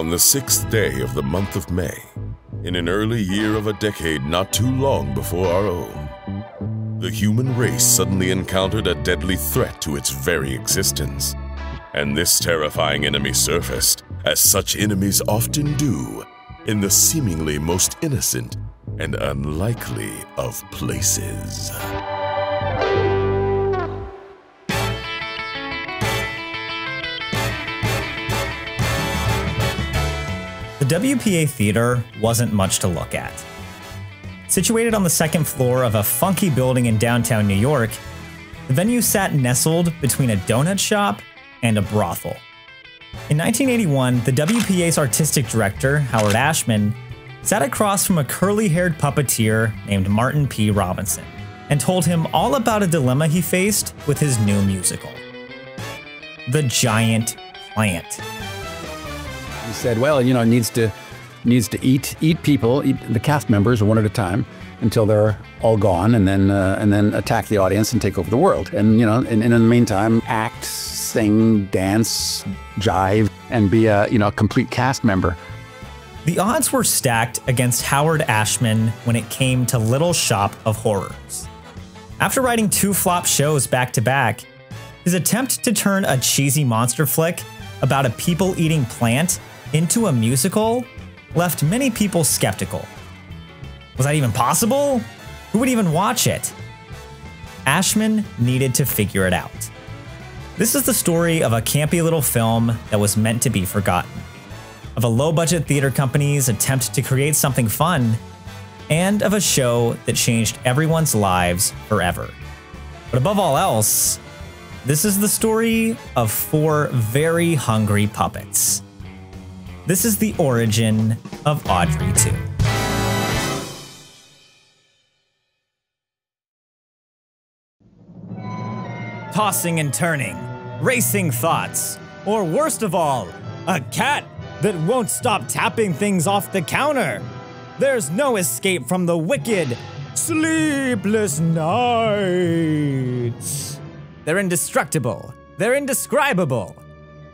On the 6th day of the month of May, in an early year of a decade not too long before our own, the human race suddenly encountered a deadly threat to its very existence. And this terrifying enemy surfaced, as such enemies often do, in the seemingly most innocent and unlikely of places. The WPA Theater wasn't much to look at. Situated on the second floor of a funky building in downtown New York, the venue sat nestled between a donut shop and a brothel. In 1981, the WPA's artistic director, Howard Ashman, sat across from a curly-haired puppeteer named Martin P. Robinson and told him all about a dilemma he faced with his new musical. The Giant Plant. He said, well, you know, it needs to eat the cast members one at a time until they're all gone, and then attack the audience and take over the world. And you know, and in the meantime, act, sing, dance, jive, and be a complete cast member. The odds were stacked against Howard Ashman when it came to Little Shop of Horrors. After writing 2 flop shows back to back, his attempt to turn a cheesy monster flick about a people-eating plant into a musical left many people skeptical. Was that even possible? Who would even watch it? Ashman needed to figure it out. This is the story of a campy little film that was meant to be forgotten, of a low-budget theater company's attempt to create something fun, and of a show that changed everyone's lives forever. But above all else, this is the story of 4 very hungry puppets. This is the origin of Audrey 2. Tossing and turning, racing thoughts, or worst of all, a cat that won't stop tapping things off the counter. There's no escape from the wicked, sleepless nights. They're indestructible, they're indescribable,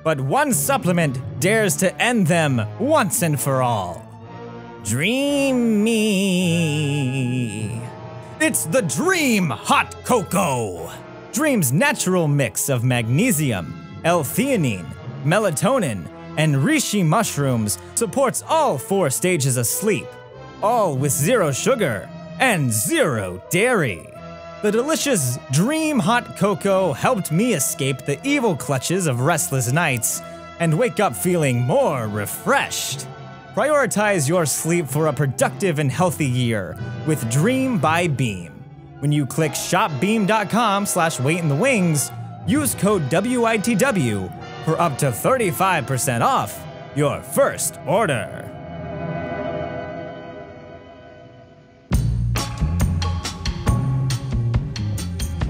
but one supplement dares to end them once and for all. Dream Me. It's the Dream Hot Cocoa. Dream's natural mix of magnesium, L-theanine, melatonin, and reishi mushrooms supports all 4 stages of sleep, all with 0 sugar and 0 dairy. The delicious Dream Hot Cocoa helped me escape the evil clutches of restless nights and wake up feeling more refreshed. Prioritize your sleep for a productive and healthy year with Dream by Beam. When you click shopbeam.com/waitinthewings, use code WITW for up to 35% off your first order.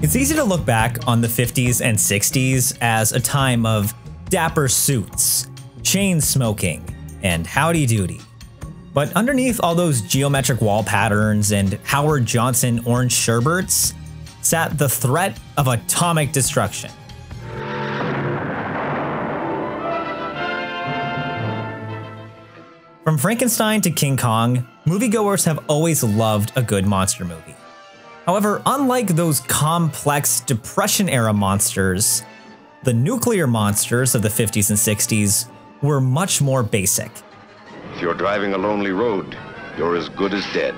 It's easy to look back on the 50s and 60s as a time of dapper suits, chain smoking, and howdy doody. But underneath all those geometric wall patterns and Howard Johnson orange sherbets sat the threat of atomic destruction. From Frankenstein to King Kong, moviegoers have always loved a good monster movie. However, unlike those complex Depression-era monsters, the nuclear monsters of the 50s and 60s were much more basic. If you're driving a lonely road, you're as good as dead.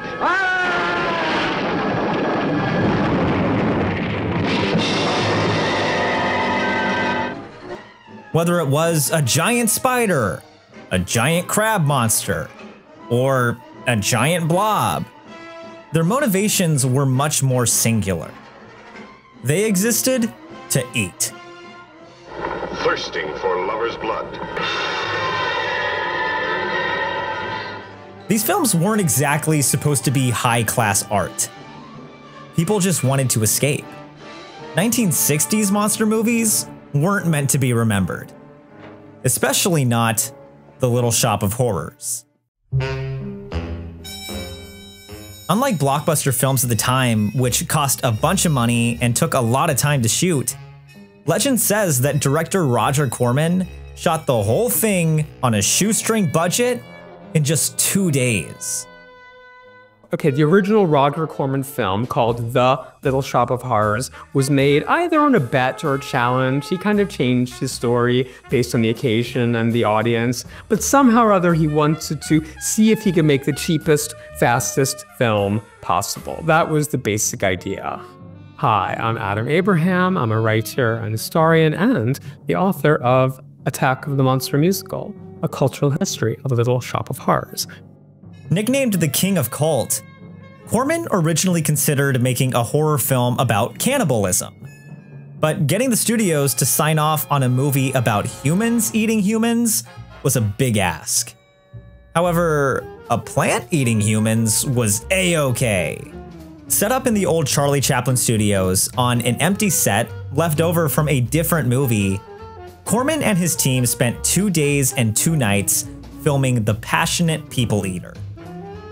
Whether it was a giant spider, a giant crab monster, or a giant blob, their motivations were much more singular. They existed to eat. Thirsting for lover's blood. These films weren't exactly supposed to be high-class art. People just wanted to escape. 1960s monster movies weren't meant to be remembered. Especially not The Little Shop of Horrors. Unlike blockbuster films at the time, which cost a bunch of money and took a lot of time to shoot, legend says that director Roger Corman shot the whole thing on a shoestring budget in just 2 days. Okay, the original Roger Corman film called The Little Shop of Horrors was made either on a bet or a challenge. He kind of changed his story based on the occasion and the audience, but somehow or other he wanted to see if he could make the cheapest, fastest film possible. That was the basic idea. Hi, I'm Adam Abraham. I'm a writer and historian and the author of Attack of the Monster Musical, a cultural history of the Little Shop of Horrors. Nicknamed the King of Cult, Corman originally considered making a horror film about cannibalism. But getting the studios to sign off on a movie about humans eating humans was a big ask. However, a plant eating humans was a-okay. Set up in the old Charlie Chaplin studios on an empty set left over from a different movie, Corman and his team spent 2 days and 2 nights filming The Passionate People Eater,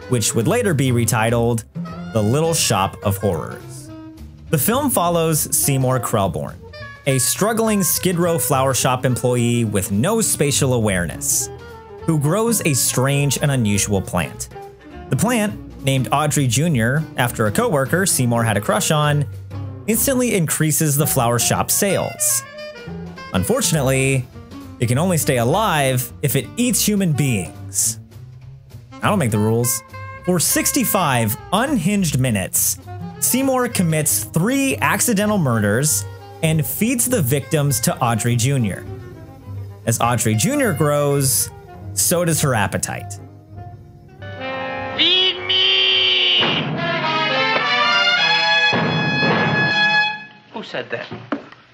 which would later be retitled The Little Shop of Horrors. The film follows Seymour Krelborn, a struggling Skid Row flower shop employee with no spatial awareness, who grows a strange and unusual plant. The plant, named Audrey Jr. after a coworker Seymour had a crush on, instantly increases the flower shop's sales. Unfortunately, it can only stay alive if it eats human beings. I don't make the rules. For 65 unhinged minutes, Seymour commits 3 accidental murders and feeds the victims to Audrey Jr. As Audrey Jr. grows, so does her appetite. Feed me! Who said that?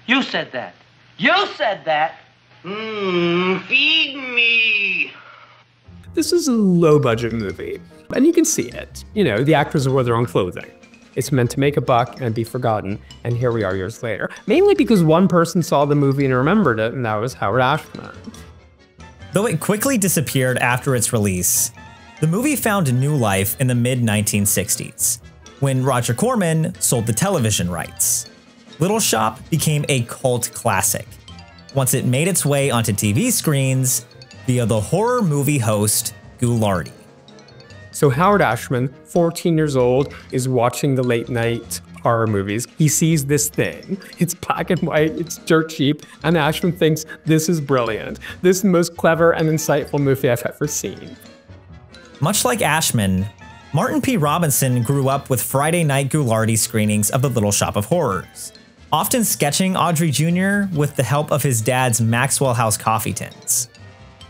You said that. You said that. Feed me! This is a low-budget movie, and you can see it. You know, the actors wear their own clothing. It's meant to make a buck and be forgotten, and here we are years later. Mainly because one person saw the movie and remembered it, and that was Howard Ashman. Though it quickly disappeared after its release, the movie found new life in the mid-1960s, when Roger Corman sold the television rights. Little Shop became a cult classic, once it made its way onto TV screens via the horror movie host Ghoulardi. So Howard Ashman, 14 years old, is watching the late night horror movies. He sees this thing. It's black and white, it's dirt cheap, and Ashman thinks this is brilliant. This is the most clever and insightful movie I've ever seen. Much like Ashman, Martin P. Robinson grew up with Friday night Ghoulardi screenings of The Little Shop of Horrors, often sketching Audrey Jr. with the help of his dad's Maxwell House coffee tins.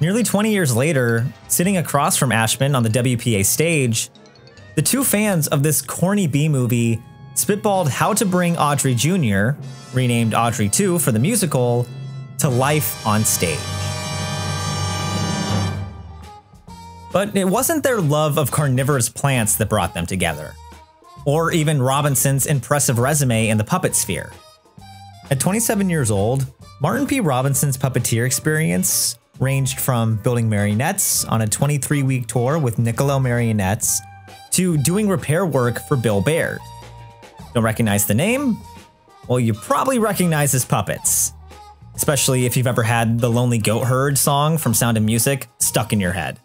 Nearly 20 years later, sitting across from Ashman on the WPA stage, the two fans of this corny B-movie spitballed how to bring Audrey Jr., renamed Audrey 2 for the musical, to life on stage. But it wasn't their love of carnivorous plants that brought them together, or even Robinson's impressive resume in the puppet sphere. At 27 years old, Martin P. Robinson's puppeteer experience ranged from building marionettes on a 23-week tour with Niccolo Marionettes to doing repair work for Bill Baird. Don't recognize the name? Well, you probably recognize his puppets, especially if you've ever had the Lonely Goat Herd song from Sound of Music stuck in your head.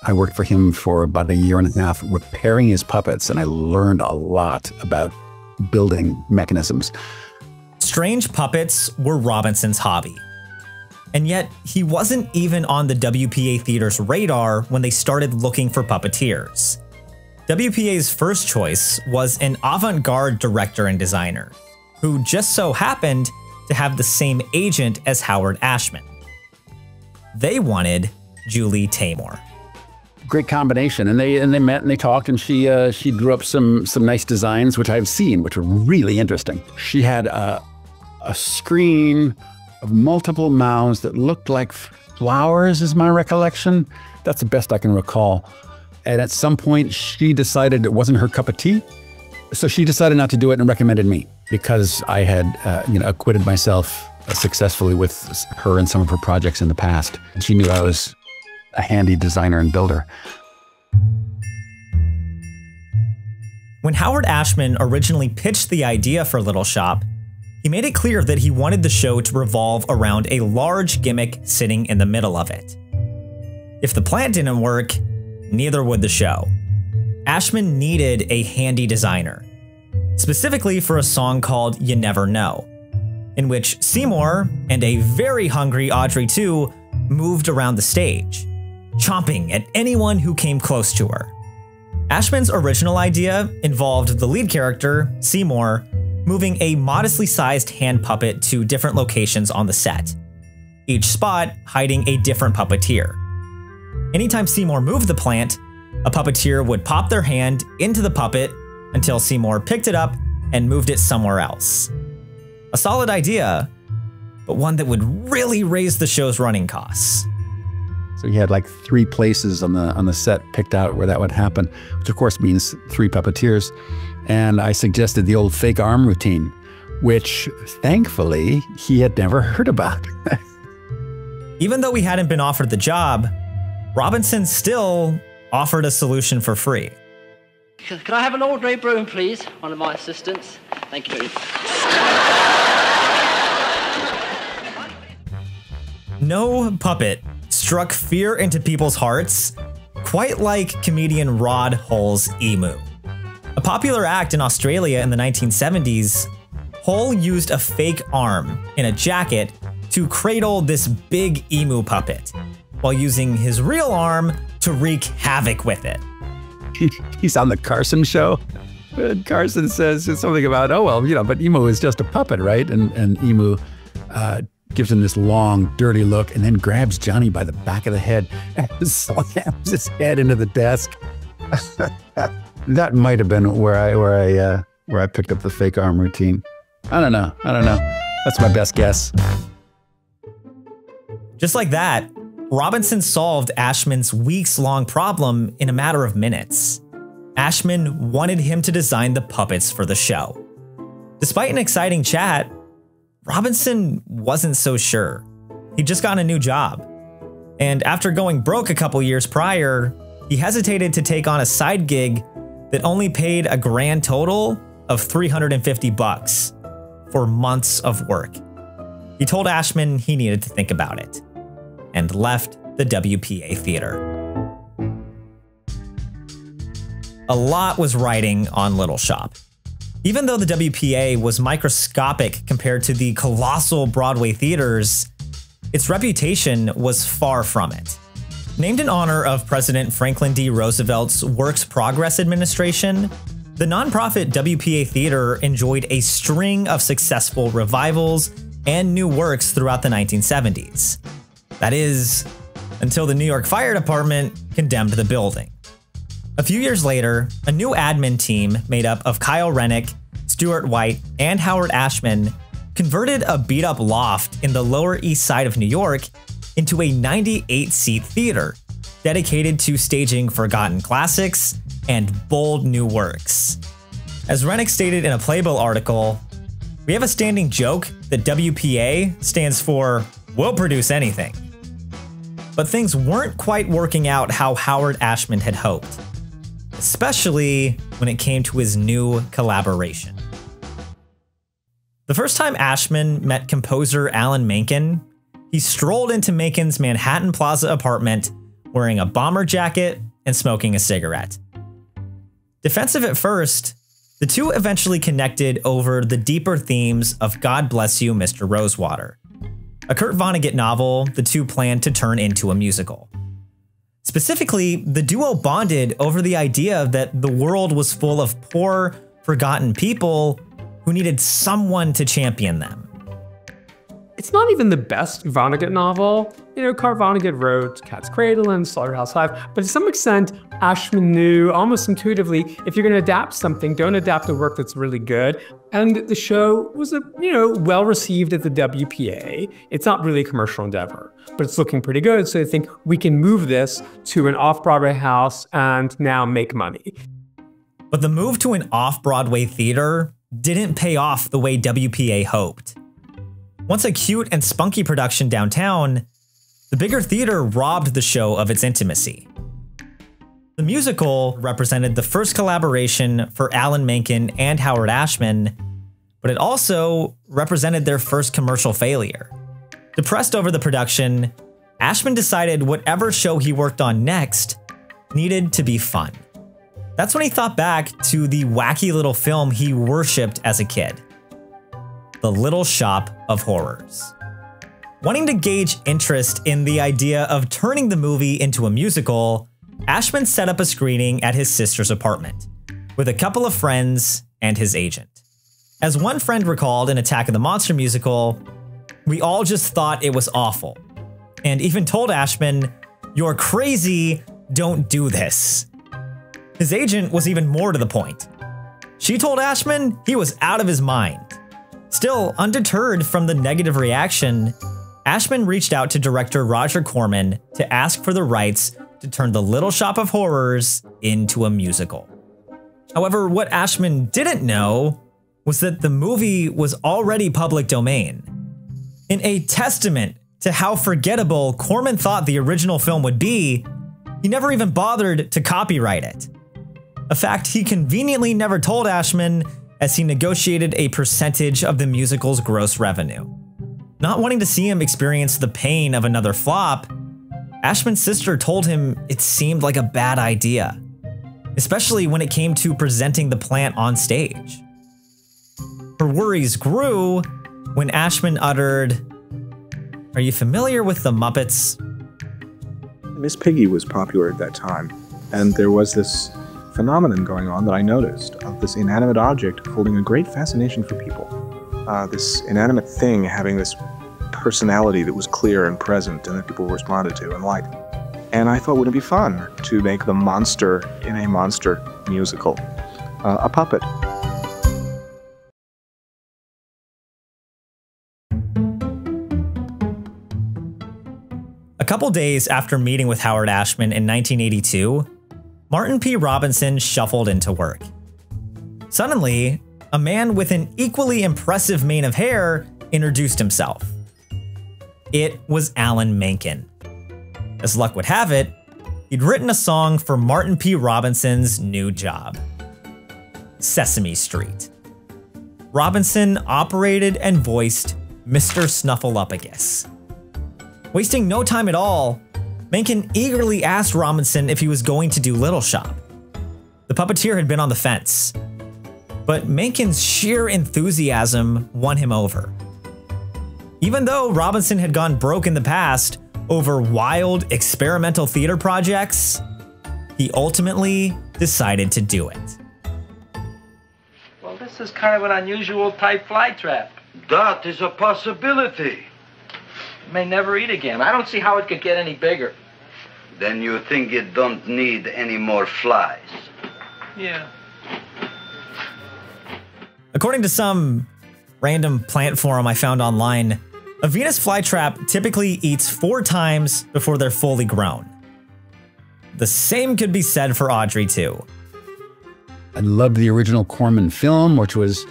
I worked for him for about 1.5 years repairing his puppets, and I learned a lot about building mechanisms. Strange puppets were Robinson's hobby. And yet, he wasn't even on the WPA Theater's radar when they started looking for puppeteers. WPA's first choice was an avant-garde director and designer, who just so happened to have the same agent as Howard Ashman. They wanted Julie Taymor. Great combination, and they met and they talked, and she drew up some nice designs, which I've seen, which were really interesting. She had a screen of multiple mouths that looked like flowers, is my recollection. That's the best I can recall. And at some point, she decided it wasn't her cup of tea, so she decided not to do it and recommended me because I had, acquitted myself successfully with her and some of her projects in the past. And she knew I was a handy designer and builder. When Howard Ashman originally pitched the idea for Little Shop, he made it clear that he wanted the show to revolve around a large gimmick sitting in the middle of it. If the plan didn't work, neither would the show. Ashman needed a handy designer, specifically for a song called You Never Know, in which Seymour and a very hungry Audrey too moved around the stage, chomping at anyone who came close to her. Ashman's original idea involved the lead character, Seymour, moving a modestly sized hand puppet to different locations on the set, each spot hiding a different puppeteer. Anytime Seymour moved the plant, a puppeteer would pop their hand into the puppet until Seymour picked it up and moved it somewhere else. A solid idea, but one that would really raise the show's running costs. So he had like 3 places on the set picked out where that would happen, which of course means 3 puppeteers. And I suggested the old fake arm routine, which thankfully he had never heard about. Even though he hadn't been offered the job, Robinson still offered a solution for free. Can I have an Audrey broom, please? One of my assistants. Thank you very much. No puppet struck fear into people's hearts quite like comedian Rod Hull's Emu. A popular act in Australia in the 1970s, Hull used a fake arm in a jacket to cradle this big emu puppet, while using his real arm to wreak havoc with it. He's on the Carson show. And Carson says something about, oh, well, but Emu is just a puppet, right? And Emu gives him this long, dirty look and then grabs Johnny by the back of the head and slams his head into the desk. That might have been where I picked up the fake arm routine. I don't know. That's my best guess. Just like that, Robinson solved Ashman's weeks-long problem in a matter of minutes. Ashman wanted him to design the puppets for the show. Despite an exciting chat, Robinson wasn't so sure. He'd just gotten a new job. And after going broke a couple years prior, he hesitated to take on a side gig that only paid a grand total of $350 for months of work. He told Ashman he needed to think about it and left the WPA theater. A lot was riding on Little Shop. Even though the WPA was microscopic compared to the colossal Broadway theaters, its reputation was far from it. Named in honor of President Franklin D. Roosevelt's Works Progress Administration, the nonprofit WPA Theater enjoyed a string of successful revivals and new works throughout the 1970s. That is, until the New York Fire Department condemned the building. A few years later, a new admin team made up of Kyle Rennick, Stuart White, and Howard Ashman converted a beat-up loft in the Lower East Side of New York into a 98-seat theater dedicated to staging forgotten classics and bold new works. As Rennick stated in a Playbill article, "We have a standing joke that WPA stands for We'll Produce Anything." But things weren't quite working out how Howard Ashman had hoped, especially when it came to his new collaboration. The first time Ashman met composer Alan Menken, he strolled into Menken's Manhattan Plaza apartment wearing a bomber jacket and smoking a cigarette. Defensive at first, the two eventually connected over the deeper themes of God Bless You, Mr. Rosewater, a Kurt Vonnegut novel the two planned to turn into a musical. Specifically, the duo bonded over the idea that the world was full of poor, forgotten people who needed someone to champion them. It's not even the best Vonnegut novel. Kurt Vonnegut wrote Cat's Cradle and Slaughterhouse-Five, but to some extent, Ashman knew almost intuitively, if you're going to adapt something, don't adapt a work that's really good. And the show was, well received at the WPA. It's not really a commercial endeavor, but it's looking pretty good. So I think we can move this to an off-Broadway house and now make money. But the move to an off-Broadway theater didn't pay off the way WPA hoped. Once a cute and spunky production downtown, the bigger theater robbed the show of its intimacy. The musical represented the first collaboration for Alan Menken and Howard Ashman, but it also represented their first commercial failure. Depressed over the production, Ashman decided whatever show he worked on next needed to be fun. That's when he thought back to the wacky little film he worshipped as a kid, The Little Shop of Horrors. Wanting to gauge interest in the idea of turning the movie into a musical, Ashman set up a screening at his sister's apartment with a couple of friends and his agent. As one friend recalled in Attack of the Monster musical, "We all just thought it was awful, and even told Ashman, 'You're crazy, don't do this.'" His agent was even more to the point. She told Ashman he was out of his mind. Still, undeterred from the negative reaction, Ashman reached out to director Roger Corman to ask for the rights to turn The Little Shop of Horrors into a musical. However, what Ashman didn't know was that the movie was already public domain. In a testament to how forgettable Corman thought the original film would be, he never even bothered to copyright it. A fact he conveniently never told Ashman, as he negotiated a percentage of the musical's gross revenue. Not wanting to see him experience the pain of another flop, Ashman's sister told him it seemed like a bad idea, especially when it came to presenting the plant on stage. Her worries grew when Ashman uttered, "Are you familiar with the Muppets?" Miss Piggy was popular at that time, and there was this phenomenon going on that I noticed of this inanimate object holding a great fascination for people. This inanimate thing having this personality that was clear and present and that people responded to and liked. And I thought, wouldn't it be fun to make the monster in a monster musical a puppet? A couple days after meeting with Howard Ashman in 1982, Martin P. Robinson shuffled into work. Suddenly, a man with an equally impressive mane of hair introduced himself. It was Alan Menken. As luck would have it, he'd written a song for Martin P. Robinson's new job, Sesame Street. Robinson operated and voiced Mr. Snuffleupagus. Wasting no time at all, Menken eagerly asked Robinson if he was going to do Little Shop. The puppeteer had been on the fence, but Menken's sheer enthusiasm won him over. Even though Robinson had gone broke in the past over wild experimental theater projects, he ultimately decided to do it. Well, this is kind of an unusual type fly trap. That is a possibility. It may never eat again. I don't see how it could get any bigger. Then you think it don't need any more flies? Yeah. According to some random plant forum I found online, a Venus flytrap typically eats 4 times before they're fully grown. The same could be said for Audrey too. I loved the original Corman film, which was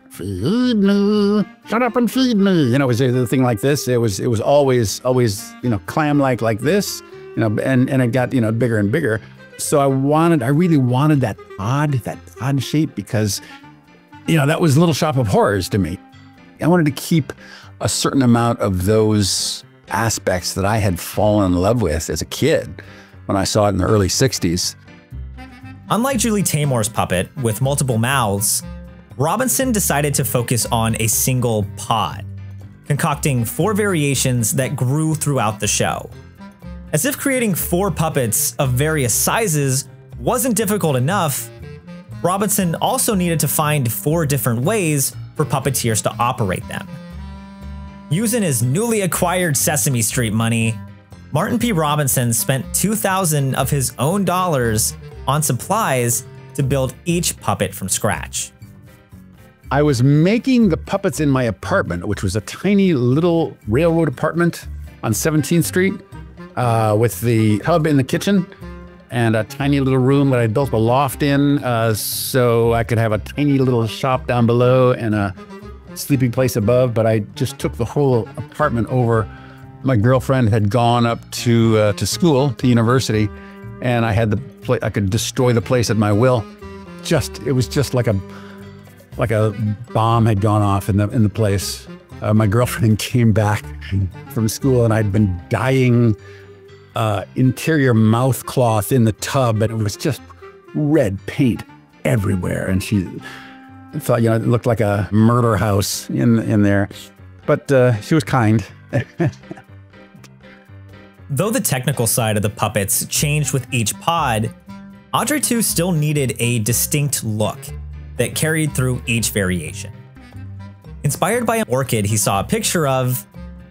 feed me, shut up and feed me. It was a thing like this. It was always, clam-like like this, and it got, bigger and bigger. So I really wanted that odd shape because, that was Little Shop of Horrors to me. I wanted to keep a certain amount of those aspects that I had fallen in love with as a kid when I saw it in the early 60s. Unlike Julie Taymor's puppet with multiple mouths, Robinson decided to focus on a single pod, concocting 4 variations that grew throughout the show. As if creating 4 puppets of various sizes wasn't difficult enough, Robinson also needed to find 4 different ways for puppeteers to operate them. Using his newly acquired Sesame Street money, Martin P. Robinson spent $2,000 of his own dollars on supplies to build each puppet from scratch. I was making the puppets in my apartment, which was a tiny little railroad apartment on 17th Street with the tub in the kitchen and a tiny little room that I built a loft in so I could have a tiny little shop down below and a sleeping place above. But I just took the whole apartment over. My girlfriend had gone up to school, to university, and I had I could destroy the place at my will. It was just like like a bomb had gone off in the place. My girlfriend came back from school, and I'd been dyeing interior mouth cloth in the tub, and it was just red paint everywhere. And she thought, you know, it looked like a murder house in there. But she was kind. Though the technical side of the puppets changed with each pod, Audrey 2 still needed a distinct look that carried through each variation. Inspired by an orchid he saw a picture of,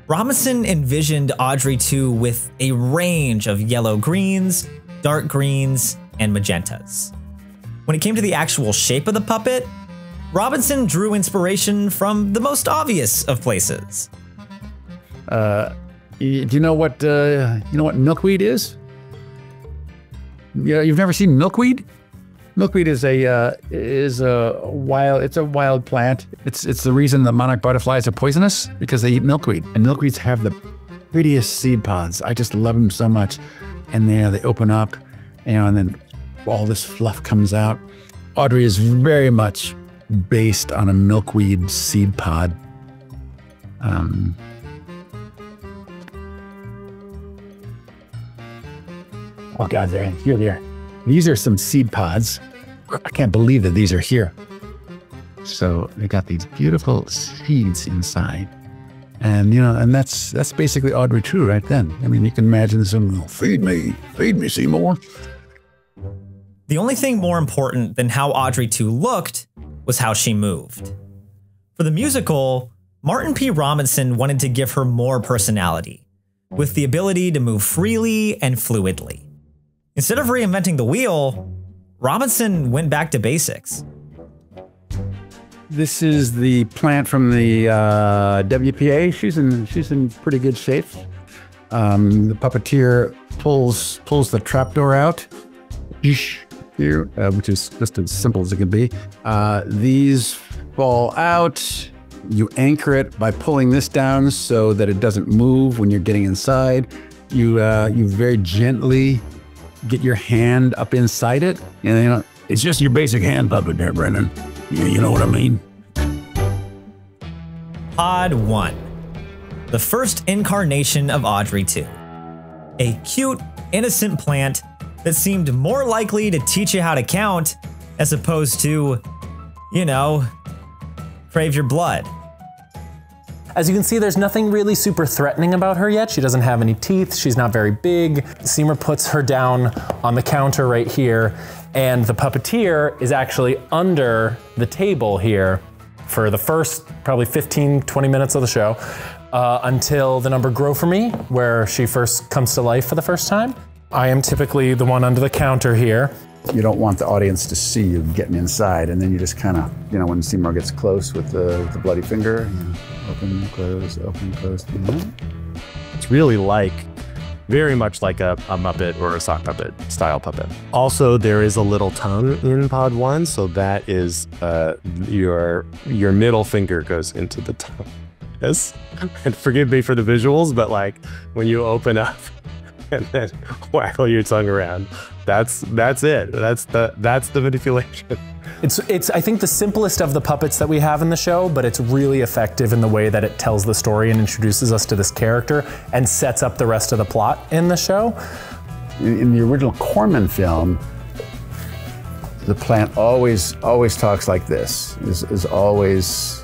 Robinson envisioned Audrey 2 with a range of yellow greens, dark greens, and magentas. When it came to the actual shape of the puppet, Robinson drew inspiration from the most obvious of places. Do you know what milkweed is? You've never seen milkweed? Milkweed is a wild plant. It's the reason the monarch butterflies are poisonous, because they eat milkweed. And milkweeds have the prettiest seed pods. I just love them so much. And they open up, you know, and then all this fluff comes out. Audrey is very much based on a milkweed seed pod. Oh God, you're there. These are some seed pods. I can't believe that these are here. So they got these beautiful seeds inside. And, you know, and that's basically Audrey 2 right then. I mean, you can imagine some, feed me, Seymour. The only thing more important than how Audrey 2 looked was how she moved. For the musical, Martin P. Robinson wanted to give her more personality, with the ability to move freely and fluidly. Instead of reinventing the wheel, Robinson went back to basics. This is the plant from the WPA. She's in pretty good shape. The puppeteer pulls the trapdoor out here, which is just as simple as it can be. These fall out. You anchor it by pulling this down so that it doesn't move when you're getting inside. You very gently get your hand up inside it. And, you know, it's just your basic hand puppet there, Brendan. You know what I mean? Pod 1. The first incarnation of Audrey 2. A cute, innocent plant that seemed more likely to teach you how to count as opposed to, you know, crave your blood. As you can see, there's nothing really super threatening about her yet. She doesn't have any teeth. She's not very big. Seymour puts her down on the counter right here, and the puppeteer is actually under the table here for the first probably 15, 20 minutes of the show until the number Grow For Me, where she first comes to life for the first time. I am typically the one under the counter here. You don't want the audience to see you getting inside, and then you just kind of, you know, when Seymour gets close with the bloody finger, you know, open, close, open, close. It's really very much like a Muppet or a sock puppet style puppet. Also, there is a little tongue in Pod 1, so that is your middle finger goes into the tongue. Yes, and forgive me for the visuals, but like when you open up and then waggle your tongue around, that's it. That's the manipulation. It's I think the simplest of the puppets that we have in the show, but it's really effective in the way that it tells the story and introduces us to this character and sets up the rest of the plot in the show. In the original Corman film, the plant always talks like this, is always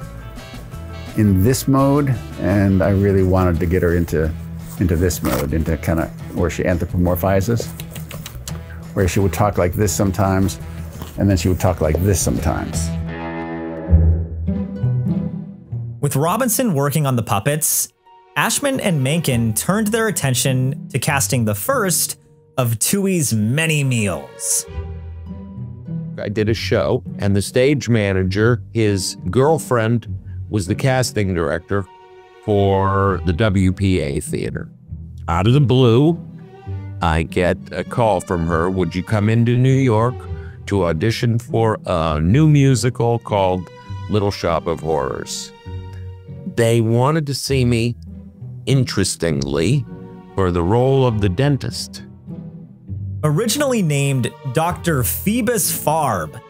in this mode, and I really wanted to get her into this mode, into kind of where she anthropomorphizes, where she would talk like this sometimes, and then she would talk like this sometimes. With Robinson working on the puppets, Ashman and Menken turned their attention to casting the first of Tui's many meals. I did a show, and the stage manager, his girlfriend, was the casting director for the WPA theater. Out of the blue, I get a call from her, would you come into New York to audition for a new musical called Little Shop of Horrors? They wanted to see me, interestingly, for the role of the dentist. Originally named Dr. Phoebus Farb,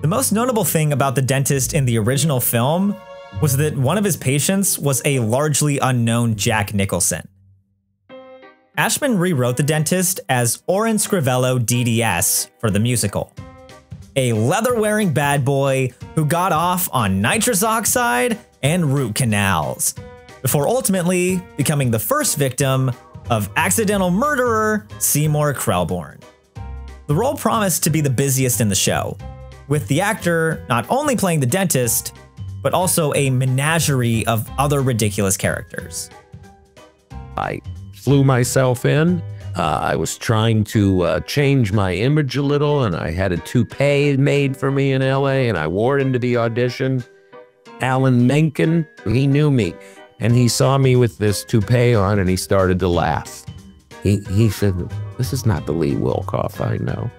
The most notable thing about the dentist in the original film was that one of his patients was a largely unknown Jack Nicholson. Ashman rewrote the dentist as Oren Scrivello DDS for the musical, a leather-wearing bad boy who got off on nitrous oxide and root canals, before ultimately becoming the first victim of accidental murderer Seymour Krelborn. The role promised to be the busiest in the show, with the actor not only playing the dentist, but also a menagerie of other ridiculous characters. I flew myself in. I was trying to change my image a little, and I had a toupee made for me in LA, and I wore it into the audition. Alan Menken, he knew me, and he saw me with this toupee on, and he started to laugh. He said, "This is not the Lee Wilkof I know."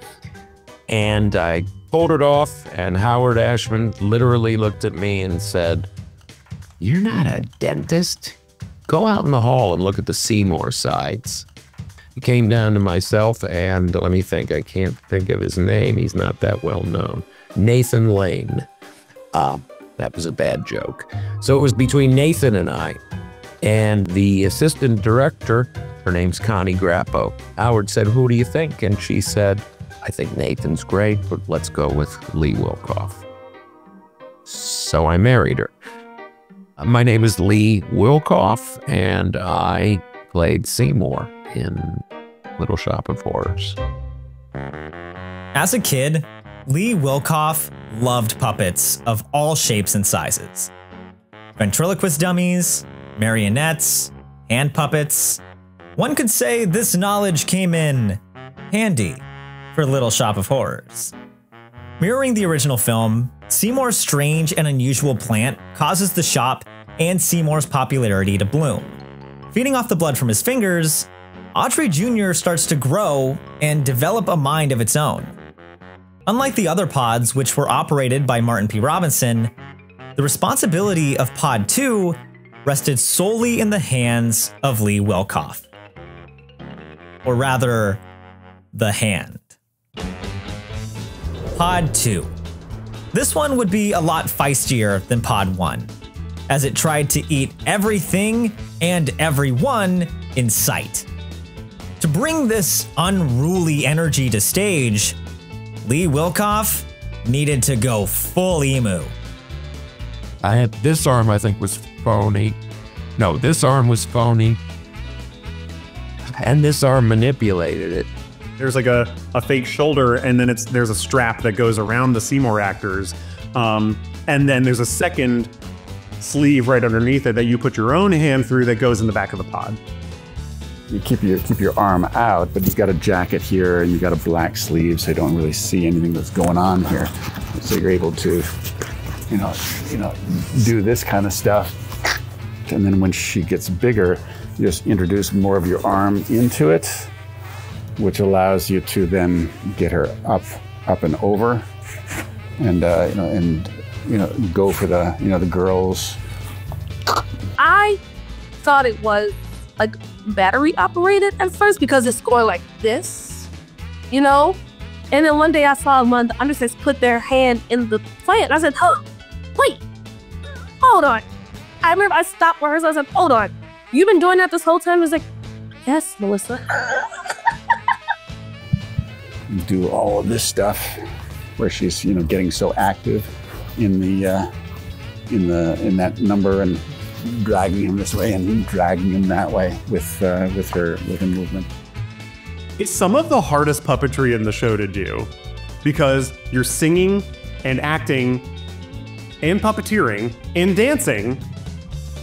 And I pulled it off, and Howard Ashman literally looked at me and said, "You're not a dentist? Go out in the hall and look at the Seymour sides." He came down to myself and, let me think, I can't think of his name. He's not that well known. Nathan Lane. That was a bad joke. So it was between Nathan and I. And the assistant director, her name's Connie Grappo. Howard said, "Who do you think?" And she said, "I think Nathan's great, but let's go with Lee Wilkof." So I married her. My name is Lee Wilkof, and I played Seymour in Little Shop of Horrors. As a kid, Lee Wilkof loved puppets of all shapes and sizes. Ventriloquist dummies, marionettes, hand puppets. One could say this knowledge came in handy for Little Shop of Horrors. Mirroring the original film, Seymour's strange and unusual plant causes the shop and Seymour's popularity to bloom. Feeding off the blood from his fingers, Audrey Jr. starts to grow and develop a mind of its own. Unlike the other pods, which were operated by Martin P. Robinson, the responsibility of Pod 2 rested solely in the hands of Lee Wilkof. Or rather, the hand. Pod 2. This one would be a lot feistier than Pod 1, as it tried to eat everything and everyone in sight. To bring this unruly energy to stage, Lee Wilkof needed to go full emu. I had this arm, I think, was phony. No, this arm was phony. And this arm manipulated it. There's like a fake shoulder, and then there's a strap that goes around the Seymour actors. And then there's a second sleeve right underneath it that you put your own hand through that goes in the back of the pod. You keep your arm out, but you've got a jacket here and you've got a black sleeve, so you don't really see anything that's going on here. So you're able to, you know, do this kind of stuff. And then when she gets bigger, you just introduce more of your arm into it, which allows you to then get her up and over, and go for the girls. I thought it was like battery operated at first because it's going like this, you know? And then one day I saw one of the understudies put their hand in the plant. I said, "Oh, wait, hold on." I remember I stopped rehearsal. I said, "Hold on, you've been doing that this whole time?" I was like, "Yes, Melissa." Do all of this stuff where she's, getting so active in that number and dragging him this way and dragging him that way with her movement. It's some of the hardest puppetry in the show to do because you're singing and acting and puppeteering and dancing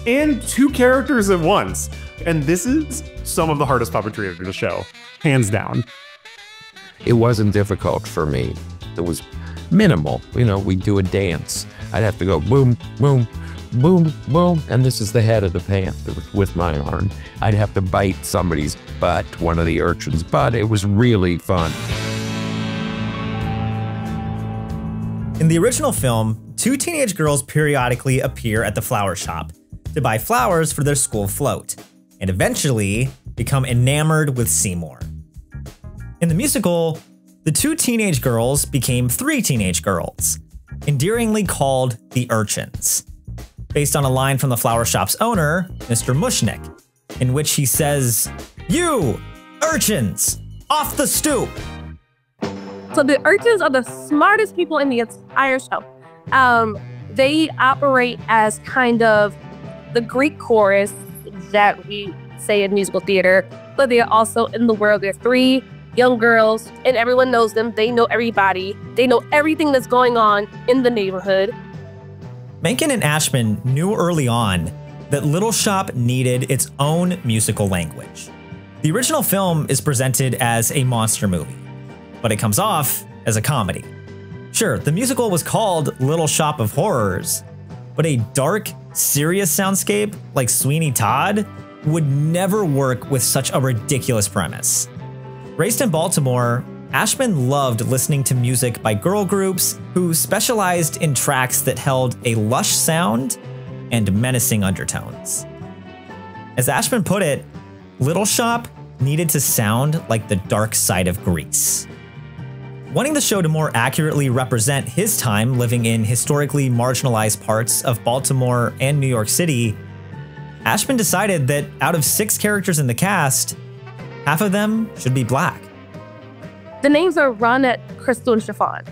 and two characters at once. And this is some of the hardest puppetry of the show, hands down. It wasn't difficult for me. It was minimal. We'd do a dance. I'd have to go boom, boom, boom, boom, and this is the head of the panther with my arm. I'd have to bite somebody's butt, one of the urchins' butt. It was really fun. In the original film, two teenage girls periodically appear at the flower shop to buy flowers for their school float, and eventually become enamored with Seymour. In the musical, the two teenage girls became three teenage girls, endearingly called the Urchins, based on a line from the flower shop's owner, Mr. Mushnick, in which he says, "You, urchins, off the stoop." So the urchins are the smartest people in the entire show. They operate as kind of the Greek chorus that we say in musical theater, but they are also in the world. They're 3 young girls, and everyone knows them. They know everybody. They know everything that's going on in the neighborhood. Menken and Ashman knew early on that Little Shop needed its own musical language. The original film is presented as a monster movie, but it comes off as a comedy. Sure, the musical was called Little Shop of Horrors, but a dark, serious soundscape like Sweeney Todd would never work with such a ridiculous premise. Raised in Baltimore, Ashman loved listening to music by girl groups who specialized in tracks that held a lush sound and menacing undertones. As Ashman put it, Little Shop needed to sound like the dark side of Greece. Wanting the show to more accurately represent his time living in historically marginalized parts of Baltimore and New York City, Ashman decided that out of 6 characters in the cast, half of them should be Black. The names are Ronette, Crystal, and Chiffon.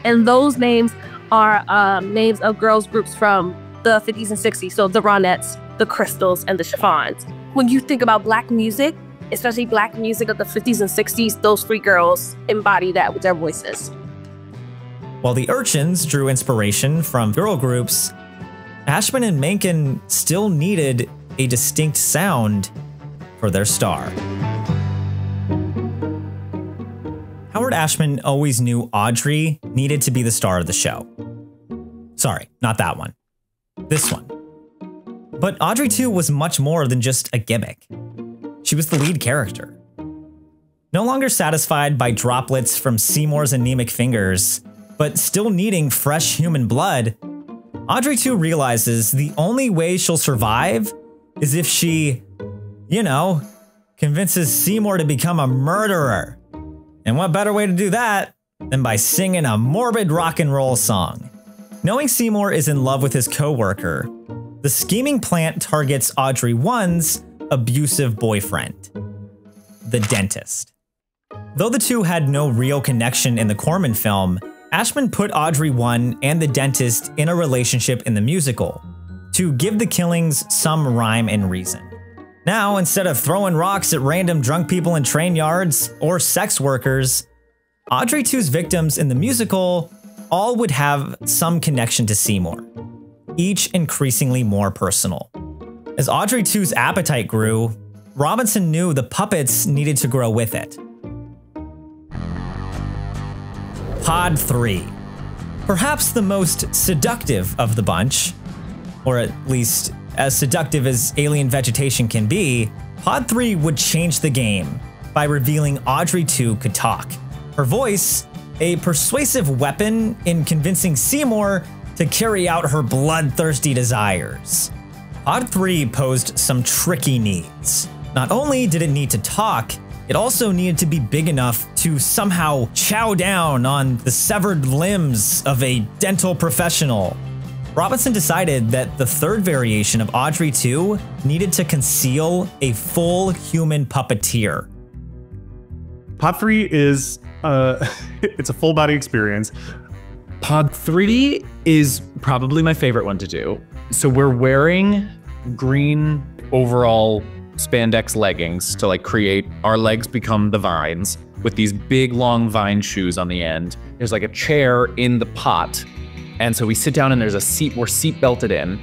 And those names are names of girls groups from the 50s and 60s. So the Ronettes, the Crystals, and the Chiffons. When you think about Black music, especially Black music of the 50s and 60s, those 3 girls embody that with their voices. While the Urchins drew inspiration from girl groups, Ashman and Menken still needed a distinct sound for their star. Howard Ashman always knew Audrey needed to be the star of the show. Sorry, not that one. This one. But Audrey too was much more than just a gimmick. She was the lead character. No longer satisfied by droplets from Seymour's anemic fingers, but still needing fresh human blood, Audrey too realizes the only way she'll survive is if she, convinces Seymour to become a murderer. And what better way to do that than by singing a morbid rock and roll song? Knowing Seymour is in love with his co-worker, the scheming plant targets Audrey 1's abusive boyfriend, the dentist. Though the two had no real connection in the Corman film, Ashman put Audrey 1 and the dentist in a relationship in the musical to give the killings some rhyme and reason. Now, instead of throwing rocks at random drunk people in train yards or sex workers, Audrey 2's victims in the musical all would have some connection to Seymour, each increasingly more personal. As Audrey 2's appetite grew, Robinson knew the puppets needed to grow with it. Pod 3. Perhaps the most seductive of the bunch, or at least as seductive as alien vegetation can be, Pod 3 would change the game by revealing Audrey 2 could talk. Her voice, a persuasive weapon in convincing Seymour to carry out her bloodthirsty desires. Pod 3 posed some tricky needs. Not only did it need to talk, it also needed to be big enough to somehow chow down on the severed limbs of a dental professional. Robinson decided that the third variation of Audrey 2 needed to conceal a full human puppeteer. Pod 3 is it's a full body experience. Pod 3 is probably my favorite one to do. So we're wearing green overall spandex leggings to create our legs become the vines with these big long vine shoes on the end. There's a chair in the pot. And so we sit down and there's a seat, we're seat belted in,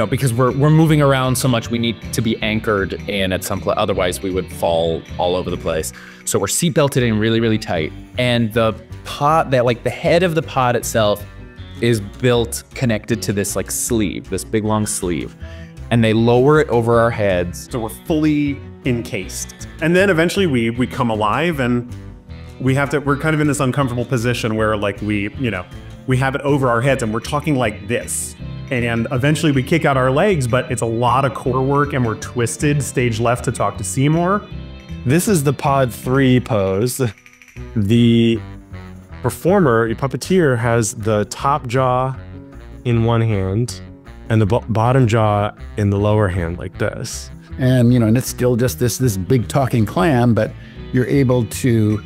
because we're moving around so much, we need to be anchored in at some place, otherwise we would fall all over the place. So we're seat belted in really, really tight. And the pot, the head of the pot itself is built connected to this sleeve, this big long sleeve. And they lower it over our heads. So we're fully encased. And then eventually we come alive and we're kind of in this uncomfortable position where we have it over our heads and we're talking like this. And eventually we kick out our legs, but it's a lot of core work and we're twisted stage left to talk to Seymour. This is the Pod 3 pose. The performer, your puppeteer, has the top jaw in one hand and the bottom jaw in the lower hand like this. And, and it's still just this big talking clam, but you're able to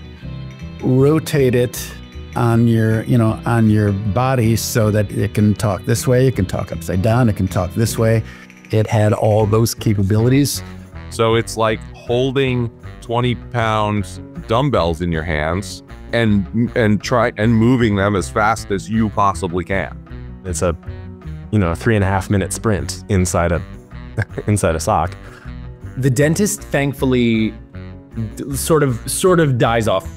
rotate it on your, on your body so that it can talk this way, it can talk upside down, it can talk this way. It had all those capabilities. So it's like holding 20-pound dumbbells in your hands and moving them as fast as you possibly can. It's a 3.5-minute sprint inside a sock. The dentist thankfully sort of dies off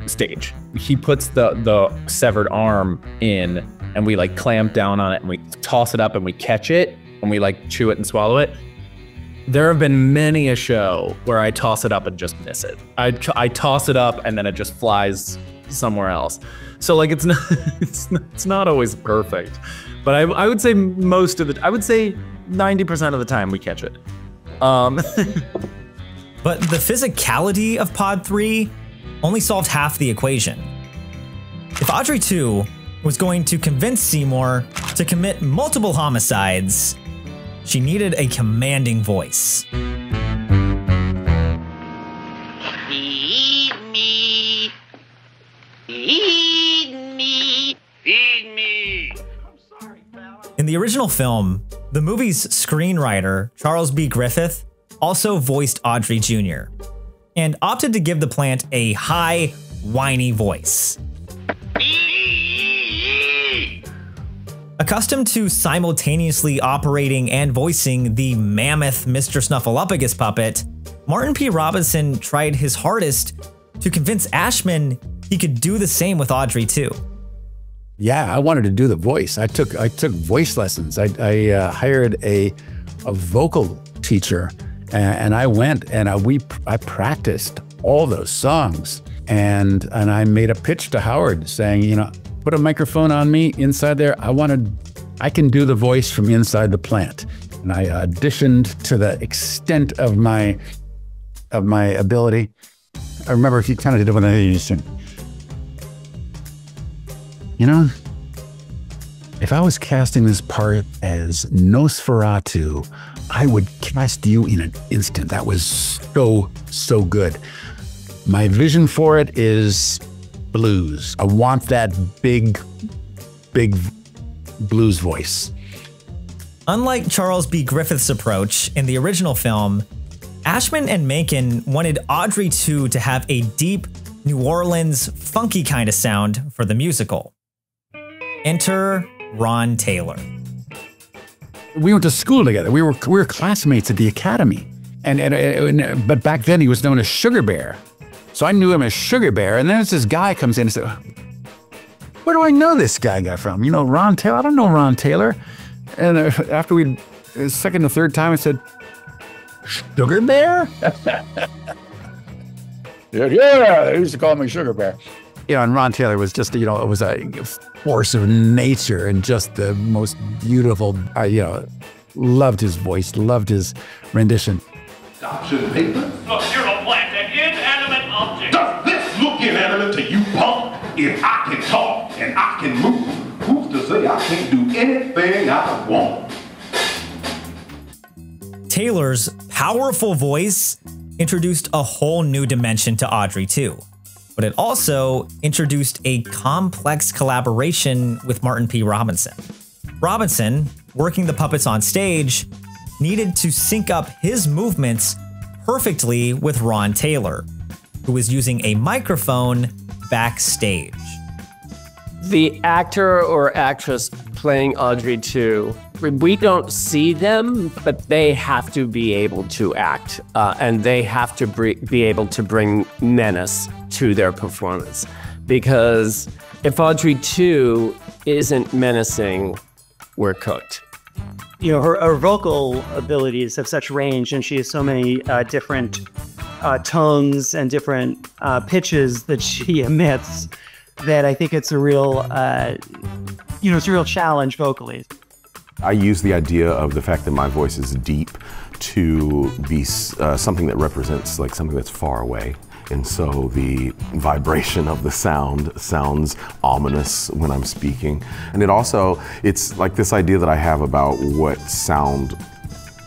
stage. He puts the severed arm in, and we like clamp down on it, and we toss it up, and we catch it, and we like chew it and swallow it. There have been many a show where I toss it up and just miss it. I toss it up and then it just flies somewhere else. So like it's not always perfect, but I would say I would say 90% of the time we catch it. But the physicality of Pod 3 only solved half the equation. If Audrey 2 was going to convince Seymour to commit multiple homicides, she needed a commanding voice. Feed me. Feed me. Feed me. In the original film, the movie's screenwriter, Charles B. Griffith, also voiced Audrey Jr. and opted to give the plant a high, whiny voice. Accustomed to simultaneously operating and voicing the mammoth Mr. Snuffleupagus puppet, Martin P. Robinson tried his hardest to convince Ashman he could do the same with Audrey too. Yeah, I wanted to do the voice. I took voice lessons. I hired a vocal teacher, and I went and I practiced all those songs, and I made a pitch to Howard saying, put a microphone on me inside there. I can do the voice from inside the plant. And I auditioned to the extent of my ability. I remember he kind of did it when I used to. If I was casting this part as Nosferatu, I would cast you in an instant. That was so good. My vision for it is blues. I want that big blues voice. Unlike Charles B. Griffith's approach in the original film, Ashman and Menken wanted Audrey 2 to have a deep, New Orleans, funky kind of sound for the musical. Enter Ron Taylor. We went to school together. We were classmates at the academy. But back then he was known as Sugar Bear. So I knew him as Sugar Bear, and then this guy comes in and said, where do I know this guy from? Ron Taylor? I don't know Ron Taylor. And after second or third time, I said, Sugar Bear? Yeah, they used to call me Sugar Bear. And Ron Taylor was just, it was a force of nature and just the most beautiful, loved his voice, loved his rendition. Adoption paper? Look, you're a plant, an inanimate object. Does this look inanimate to you, punk? If I can talk and I can move, who's to say I can't do anything I want? Taylor's powerful voice introduced a whole new dimension to Audrey 2, but it also introduced a complex collaboration with Martin P. Robinson. Robinson, working the puppets on stage, needed to sync up his movements perfectly with Ron Taylor, who was using a microphone backstage. The actor or actress playing Audrey 2, we don't see them, but they have to be able to act, and they have to be able to bring menace to their performance. Because if Audrey 2 isn't menacing, we're cooked. Her vocal abilities have such range, and she has so many different tones and different pitches that she emits, that I think it's a real, it's a real challenge vocally. I use the idea of the fact that my voice is deep to be something that represents like something that's far away. And so the vibration of the sound sounds ominous when I'm speaking. And it's like this idea that I have about what sound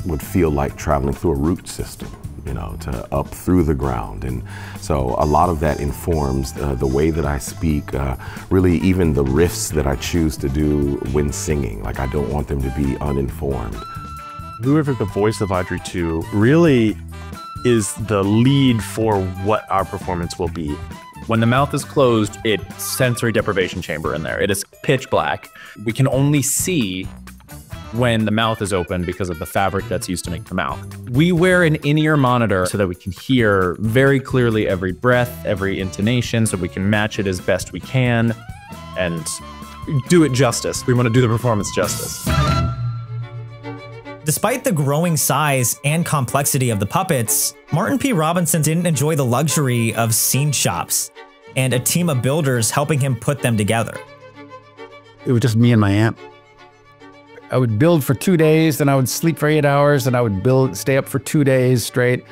would feel like traveling through a root system, you know, to up through the ground. And so a lot of that informs the way that I speak, really even the riffs that I choose to do when singing. Like, I don't want them to be uninformed. Whoever the voice of Audrey 2 really is the lead for what our performance will be. When the mouth is closed, it's sensory deprivation chamber in there. It is pitch black. We can only see when the mouth is open because of the fabric that's used to make the mouth. We wear an in-ear monitor so that we can hear very clearly every breath, every intonation, so we can match it as best we can and do it justice. We want to do the performance justice. Despite the growing size and complexity of the puppets, Martin P. Robinson didn't enjoy the luxury of scene shops and a team of builders helping him put them together. It was just me and my amp. I would build for 2 days, then I would sleep for 8 hours, then I would stay up for 2 days straight,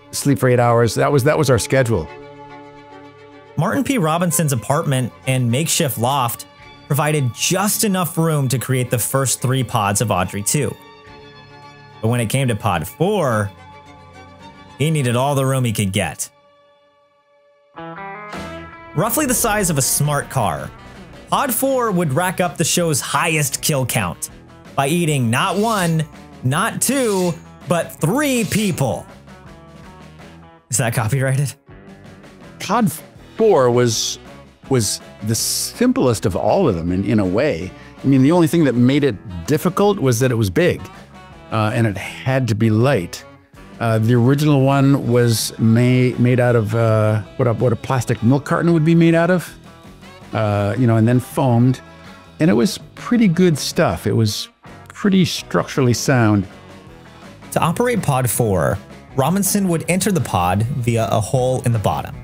sleep for 8 hours. That was our schedule. Martin P. Robinson's apartment and makeshift loft provided just enough room to create the first 3 pods of Audrey 2. But when it came to pod 4, he needed all the room he could get. Roughly the size of a smart car, pod 4 would rack up the show's highest kill count by eating not 1, not 2, but 3 people. Is that copyrighted? Pod 4 was the simplest of all of them in a way. I mean, the only thing that made it difficult was that it was big. And it had to be light. The original one was made out of what a plastic milk carton would be made out of, you know, and then foamed. And it was pretty good stuff. It was pretty structurally sound. To operate pod 4, Robinson would enter the pod via a hole in the bottom.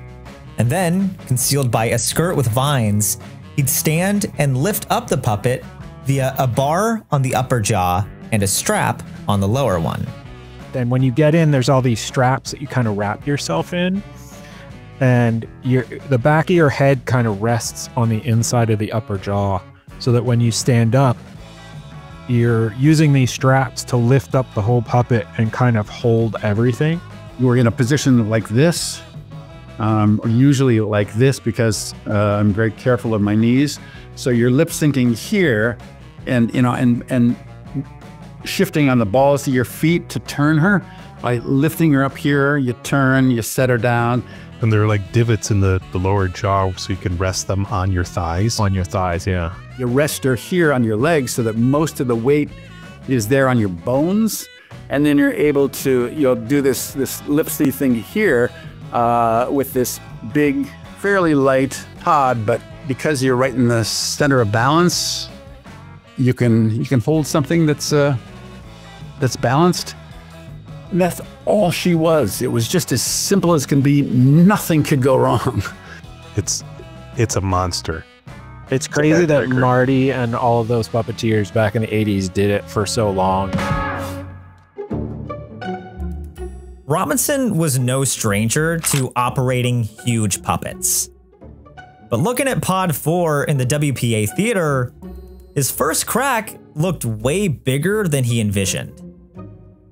And then, concealed by a skirt with vines, he'd stand and lift up the puppet via a bar on the upper jaw and a strap on the lower one. Then when you get in, there's all these straps that you kind of wrap yourself in, and the back of your head kind of rests on the inside of the upper jaw, so that when you stand up, you're using these straps to lift up the whole puppet and kind of hold everything. You were in a position like this, or usually like this, because I'm very careful of my knees. So you're lip syncing here, and you know, and shifting on the balls of your feet to turn her. By lifting her up here, you turn, you set her down. And there are like divots in the lower jaw so you can rest them on your thighs. On your thighs, yeah. You rest her here on your legs so that most of the weight is there on your bones. And then you're able to, you'll do this lipsy thing here with this big, fairly light pod, but because you're right in the center of balance, you can hold something that's balanced. And that's all she was. It was just as simple as can be. Nothing could go wrong. It's a monster. It's crazy that Marty and all of those puppeteers back in the 80s did it for so long. Robinson was no stranger to operating huge puppets. But looking at pod 4 in the WPA theater, his first crack looked way bigger than he envisioned.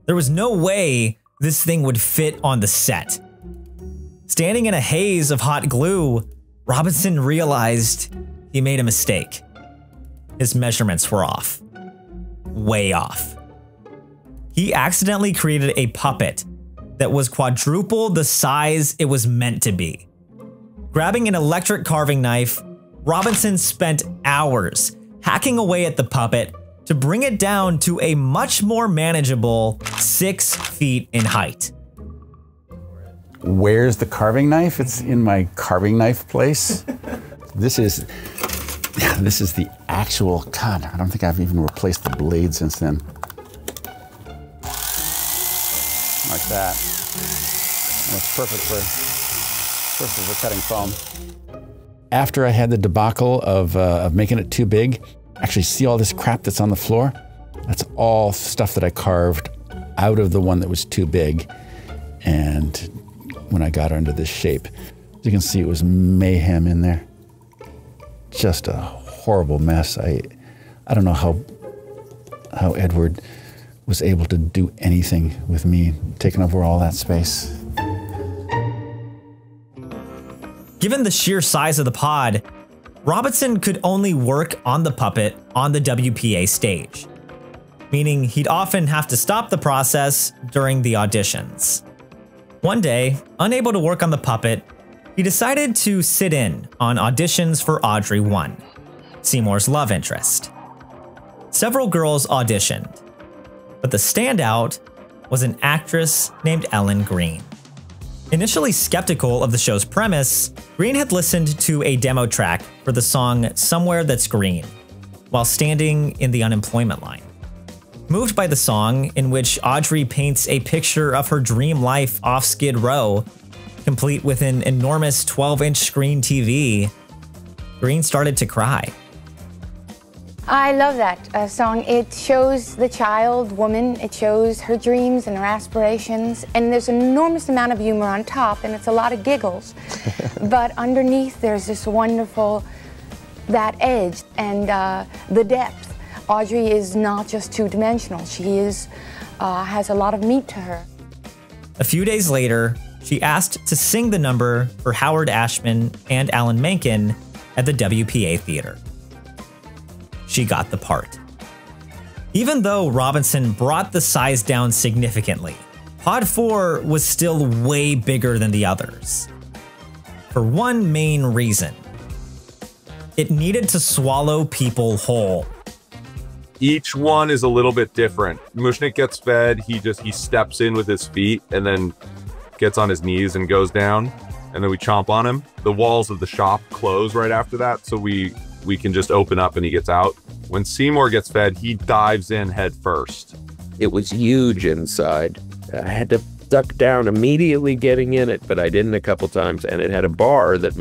There was no way this thing would fit on the set. Standing in a haze of hot glue, Robinson realized he made a mistake. His measurements were off. Way off. He accidentally created a puppet that was quadruple the size it was meant to be. Grabbing an electric carving knife, Robinson spent hours hacking away at the puppet to bring it down to a much more manageable 6 feet in height. Where's the carving knife? It's in my carving knife place. This is the actual, God, I don't think I've even replaced the blade since then. Like that. That's perfect for cutting foam. After I had the debacle of making it too big, actually see all this crap that's on the floor? That's all stuff that I carved out of the one that was too big and when I got her into this shape. As you can see, it was mayhem in there. Just a horrible mess. I don't know how Edward was able to do anything with me taking over all that space. Given the sheer size of the pod, Robinson could only work on the puppet on the WPA stage, meaning he'd often have to stop the process during the auditions. One day, unable to work on the puppet, he decided to sit in on auditions for Audrey 1, Seymour's love interest. Several girls auditioned, but the standout was an actress named Ellen Green. Initially skeptical of the show's premise, Green had listened to a demo track for the song Somewhere That's Green while standing in the unemployment line. Moved by the song, in which Audrey paints a picture of her dream life off Skid Row, complete with an enormous 12-inch screen TV, Green started to cry. I love that song. It shows the child woman, it shows her dreams and her aspirations, and there's an enormous amount of humor on top, and it's a lot of giggles. But underneath, there's this wonderful, that edge and the depth. Audrey is not just two-dimensional. She is, has a lot of meat to her. A few days later, she asked to sing the number for Howard Ashman and Alan Menken at the WPA Theater. She got the part. Even though Robinson brought the size down significantly, Pod 4 was still way bigger than the others. For one main reason. It needed to swallow people whole. Each one is a little bit different. Mushnik gets fed, he steps in with his feet and then gets on his knees and goes down, and then we chomp on him. The walls of the shop close right after that, so we can just open up and he gets out. When Seymour gets fed, he dives in head first. It was huge inside. I had to duck down immediately getting in it, but I didn't a couple times, and it had a bar that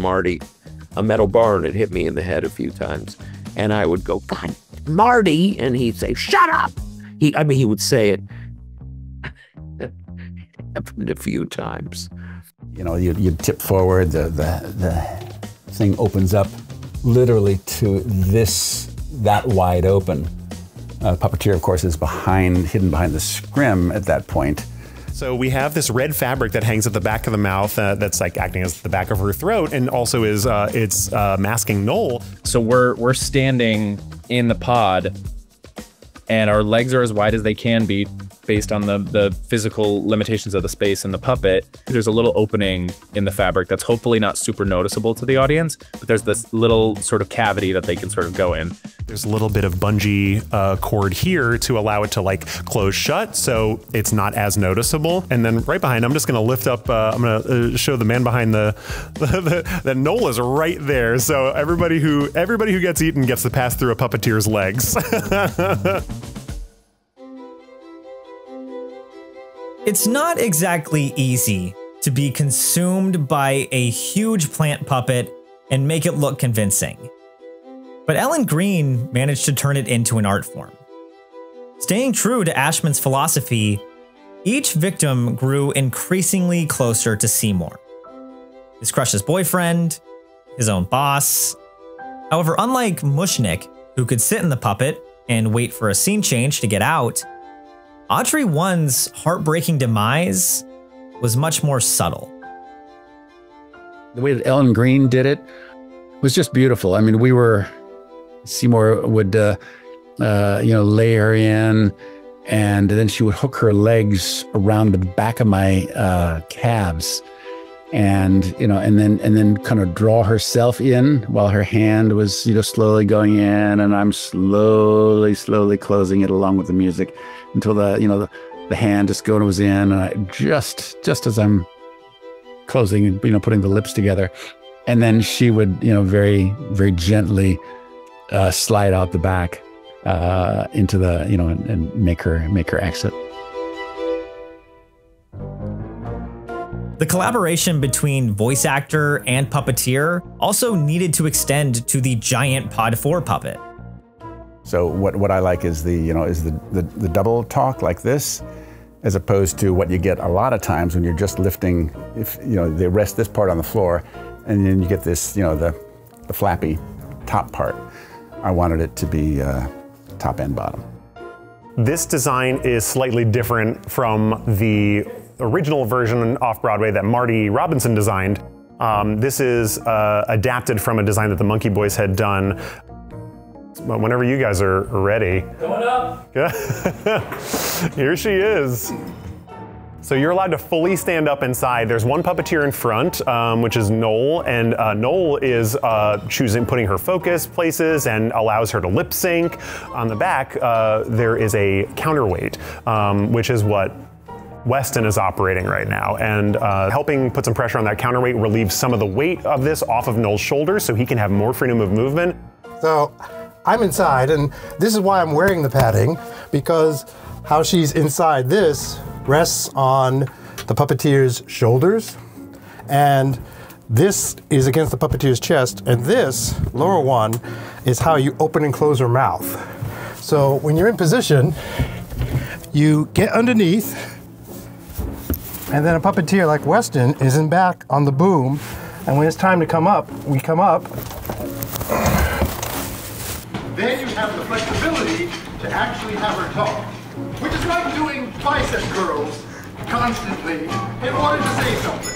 a metal bar, and it hit me in the head a few times. And I would go, God, Marty, and he'd say, shut up. He would say it a few times. You know, you'd tip forward, the thing opens up literally to that wide open. Puppeteer, of course, is hidden behind the scrim at that point. So we have this red fabric that hangs at the back of the mouth that's like acting as the back of her throat, and also is it's masking Noel. So we're standing in the pod, and our legs are as wide as they can be based on the physical limitations of the space in the puppet. There's a little opening in the fabric that's hopefully not super noticeable to the audience, but there's this little sort of cavity that they can sort of go in. There's a little bit of bungee cord here to allow it to like close shut, so it's not as noticeable. And then right behind, I'm just gonna lift up, I'm gonna show the man behind that Noel is right there. So everybody who gets eaten gets to pass through a puppeteer's legs. It's not exactly easy to be consumed by a huge plant puppet and make it look convincing. But Ellen Green managed to turn it into an art form. Staying true to Ashman's philosophy, each victim grew increasingly closer to Seymour. His crush's boyfriend, his own boss. However, unlike Mushnik, who could sit in the puppet and wait for a scene change to get out, Audrey 1's heartbreaking demise was much more subtle. The way that Ellen Green did it was just beautiful. I mean, Seymour would, lay her in, and then she would hook her legs around the back of my calves, and then kind of draw herself in while her hand was, slowly going in, and I'm slowly closing it along with the music until the hand just goes in, and I just as I'm closing and putting the lips together, and then she would very very gently slide out the back into the and make her exit. The collaboration between voice actor and puppeteer also needed to extend to the giant Pod 4 puppet. So what I like is the double talk like this, as opposed to what you get a lot of times when you're just lifting, if you know, they rest this part on the floor, and then you get this, you know, the flappy top part. I wanted it to be top and bottom. This design is slightly different from the original version Off-Broadway that Marty Robinson designed. This is adapted from a design that the Monkey Boys had done. Whenever you guys are ready. Going up. Here she is. So you're allowed to fully stand up inside. There's one puppeteer in front, which is Noel, and Noel is putting her focus places and allows her to lip sync. On the back, there is a counterweight, which is what Weston is operating right now, and helping put some pressure on that counterweight relieves some of the weight of this off of Noel's shoulders so he can have more freedom of movement. So I'm inside, and this is why I'm wearing the padding, because how she's inside this rests on the puppeteer's shoulders, and this is against the puppeteer's chest, and this lower one is how you open and close her mouth. So when you're in position, you get underneath, and then a puppeteer like Weston is in back on the boom, and when it's time to come up, we come up. Then you have the flexibility to actually have her talk, which is like doing bicep curls constantly in order to say something.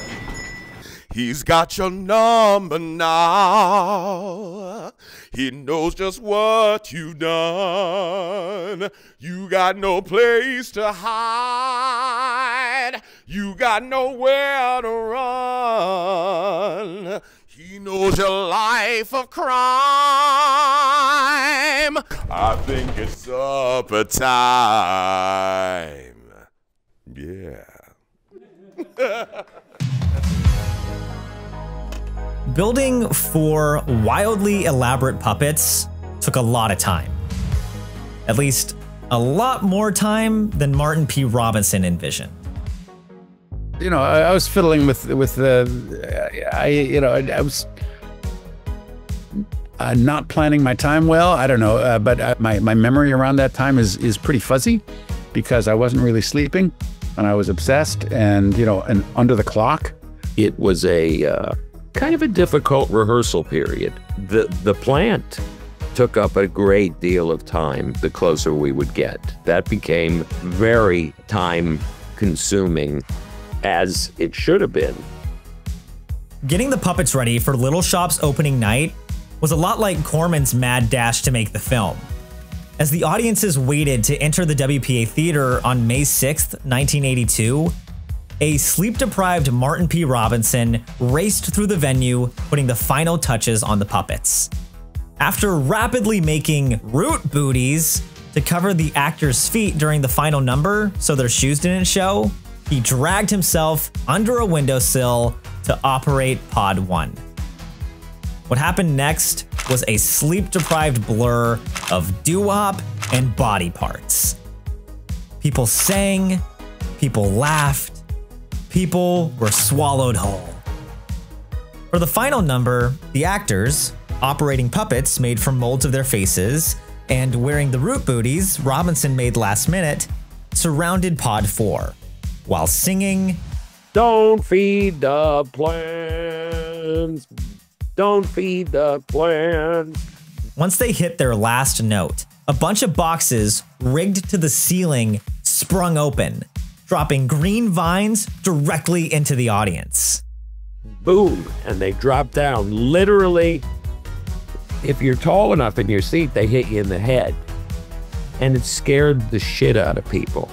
He's got your number now. He knows just what you've done. You got no place to hide. You got nowhere to run. He knows your life of crime. I think it's supper time. Yeah. Building 4 wildly elaborate puppets took a lot of time. At least a lot more time than Martin P. Robinson envisioned. You know, I was fiddling with the, I was not planning my time well. I don't know, but my memory around that time is pretty fuzzy because I wasn't really sleeping and I was obsessed and, you know, and under the clock. It was a kind of a difficult rehearsal period. The plant took up a great deal of time the closer we would get. That became very time-consuming, as it should have been. Getting the puppets ready for Little Shop's opening night was a lot like Corman's mad dash to make the film. As the audiences waited to enter the WPA Theater on May 6th, 1982, a sleep-deprived Martin P. Robinson raced through the venue, putting the final touches on the puppets. After rapidly making root booties to cover the actors' feet during the final number so their shoes didn't show, he dragged himself under a windowsill to operate Pod 1. What happened next was a sleep-deprived blur of doo-wop and body parts. People sang, people laughed, people were swallowed whole. For the final number, the actors, operating puppets made from molds of their faces and wearing the root booties Robinson made last minute, surrounded Pod 4. While singing, "Don't feed the plants, don't feed the plants." Once they hit their last note, a bunch of boxes rigged to the ceiling sprung open, dropping green vines directly into the audience. Boom, and they drop down. Literally, if you're tall enough in your seat, they hit you in the head. And it scared the shit out of people.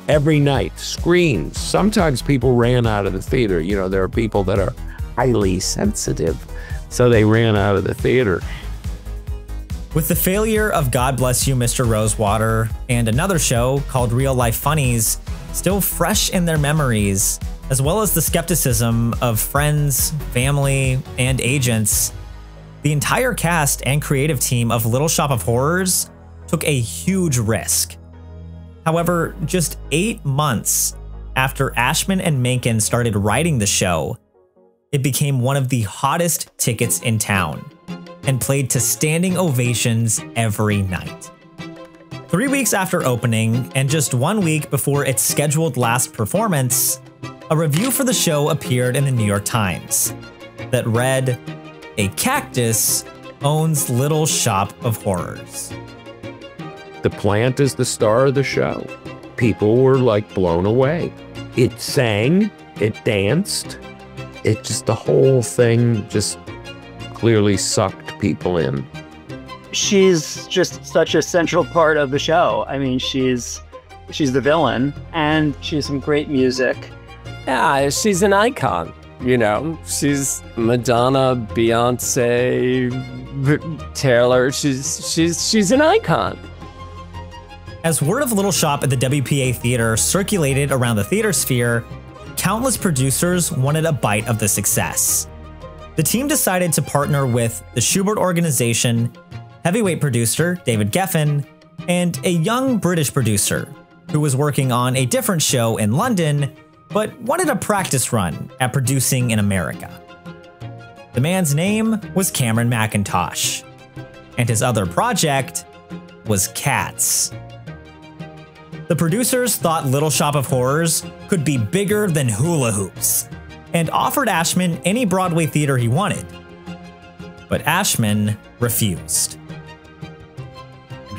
Every night, screams. Sometimes people ran out of the theater. You know, there are people that are highly sensitive, so they ran out of the theater. With the failure of God Bless You, Mr. Rosewater, and another show called Real Life Funnies still fresh in their memories, as well as the skepticism of friends, family, and agents, the entire cast and creative team of Little Shop of Horrors took a huge risk. However, just 8 months after Ashman and Menken started writing the show, it became one of the hottest tickets in town and played to standing ovations every night. 3 weeks after opening, and just 1 week before its scheduled last performance, a review for the show appeared in the New York Times that read, "A cactus owns Little Shop of Horrors." The plant is the star of the show. People were like blown away. It sang, it danced, the whole thing just clearly sucked people in. She's just such a central part of the show. I mean, she's the villain, and she has some great music. Yeah, she's an icon. You know, she's Madonna, Beyonce, Taylor. She's an icon. As word of Little Shop at the WPA Theater circulated around the theater sphere, countless producers wanted a bite of the success. The team decided to partner with the Schubert Organization, heavyweight producer David Geffen, and a young British producer who was working on a different show in London, but wanted a practice run at producing in America. The man's name was Cameron McIntosh, and his other project was Cats. The producers thought Little Shop of Horrors could be bigger than hula hoops, and offered Ashman any Broadway theater he wanted. But Ashman refused.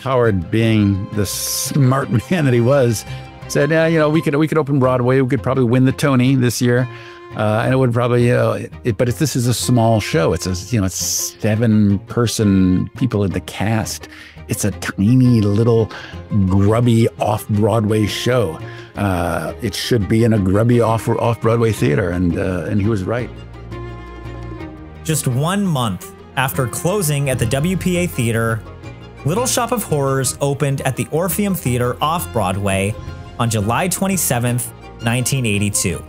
Howard, being the smart man that he was, said, "Yeah, you know, we could open Broadway. We could probably win the Tony this year, and it would probably, but if this is a small show, it's 7-person people in the cast. It's a tiny little grubby off-Broadway show. It should be in a grubby off-Broadway theater," and he was right. Just 1 month after closing at the WPA Theater, Little Shop of Horrors opened at the Orpheum Theater off-Broadway on July 27th, 1982,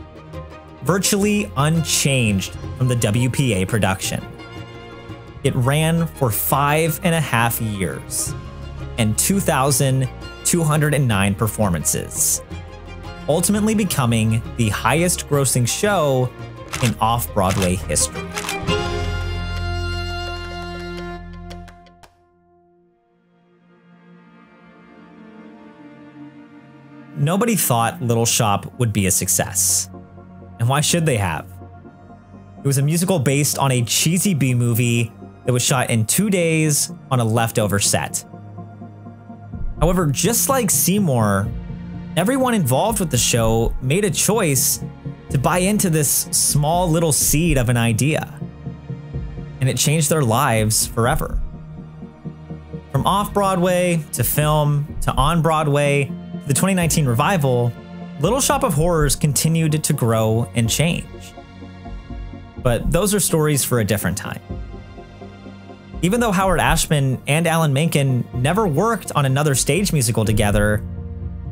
virtually unchanged from the WPA production. It ran for 5.5 years and 2,209 performances, ultimately becoming the highest grossing show in off-Broadway history. Nobody thought Little Shop would be a success. And why should they have? It was a musical based on a cheesy B-movie that was shot in 2 days on a leftover set. However, just like Seymour, everyone involved with the show made a choice to buy into this small little seed of an idea. And it changed their lives forever. From off-Broadway to film to on-Broadway to the 2019 revival, Little Shop of Horrors continued to grow and change. But those are stories for a different time. Even though Howard Ashman and Alan Menken never worked on another stage musical together,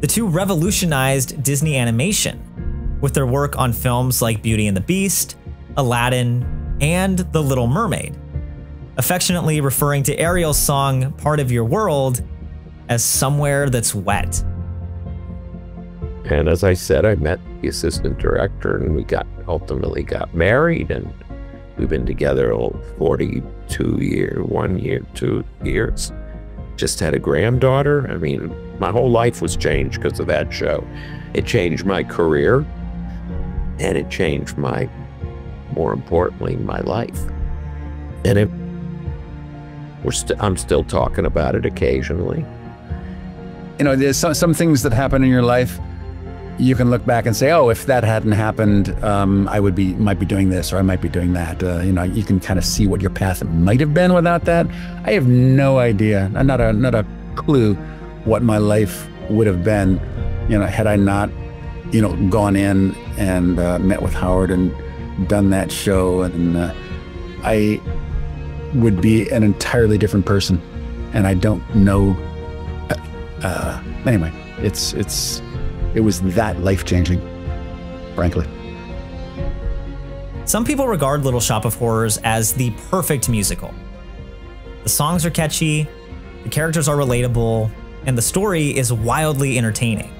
the two revolutionized Disney animation with their work on films like Beauty and the Beast, Aladdin, and The Little Mermaid, affectionately referring to Ariel's song Part of Your World as somewhere that's wet. And as I said, I met the assistant director, and we ultimately got married, and we've been together 42 years. Just had a granddaughter. I mean, my whole life was changed because of that show. It changed my career, and it changed more importantly, my life. And I'm still talking about it occasionally. You know, there's some things that happen in your life. You can look back and say, "Oh, if that hadn't happened, I might be doing this, or I might be doing that." You know, you can kind of see what your path might have been without that. I have no idea, not a clue, what my life would have been, you know, had I not, you know, gone in and met with Howard and done that show, and I would be an entirely different person, and I don't know. Anyway, it was that life-changing, frankly. Some people regard Little Shop of Horrors as the perfect musical. The songs are catchy, the characters are relatable, and the story is wildly entertaining.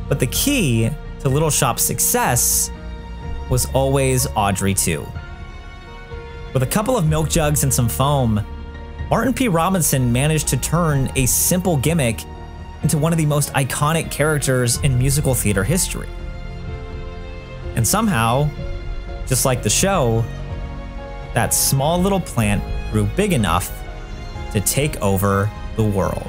But the key to Little Shop's success was always Audrey too. With a couple of milk jugs and some foam, Martin P. Robinson managed to turn a simple gimmick into one of the most iconic characters in musical theater history. And somehow, just like the show, that small little plant grew big enough to take over the world.